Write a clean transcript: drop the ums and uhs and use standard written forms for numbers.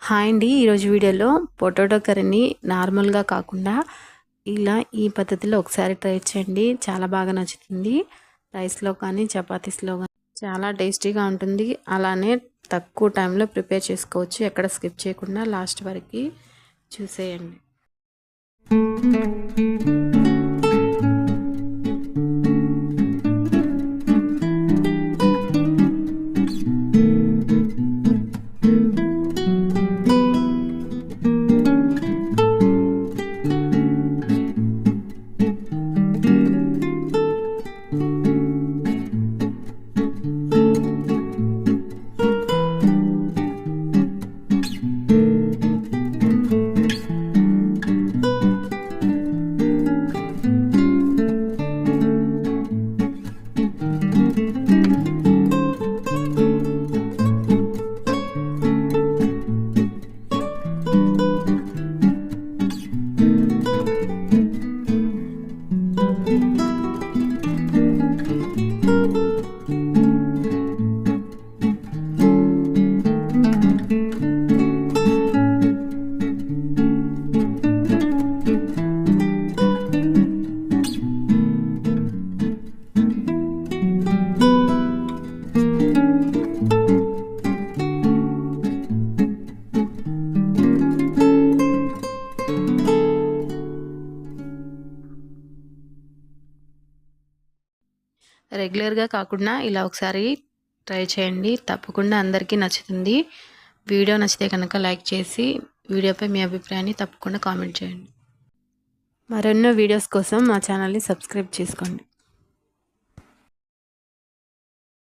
Hi అండి. ఈరోజు వీడియోలో పొటాటో కర్రీని నార్మల్గా కాకుండా ఇలా ఈ పద్ధతిలో ఒకసారి ట్రై చేయండి. చాలా బాగా నచ్చుతుంది. రైస్లో కానీ చపాతీస్లో కానీ చాలా టేస్టీగా ఉంటుంది. అలానే తక్కువ టైంలో ప్రిపేర్ చేసుకోవచ్చు. ఎక్కడ స్కిప్ చేయకుండా లాస్ట్ వరకు చూసేయండి. రెగ్యులర్గా కాకుండా ఇలా ఒకసారి ట్రై చేయండి. తప్పకుండా అందరికీ నచ్చుతుంది. వీడియో నచ్చితే కనుక లైక్ చేసి వీడియోపై మీ అభిప్రాయాన్ని తప్పకుండా కామెంట్ చేయండి. మరెన్నో వీడియోస్ కోసం మా ఛానల్ని సబ్స్క్రైబ్ చేసుకోండి.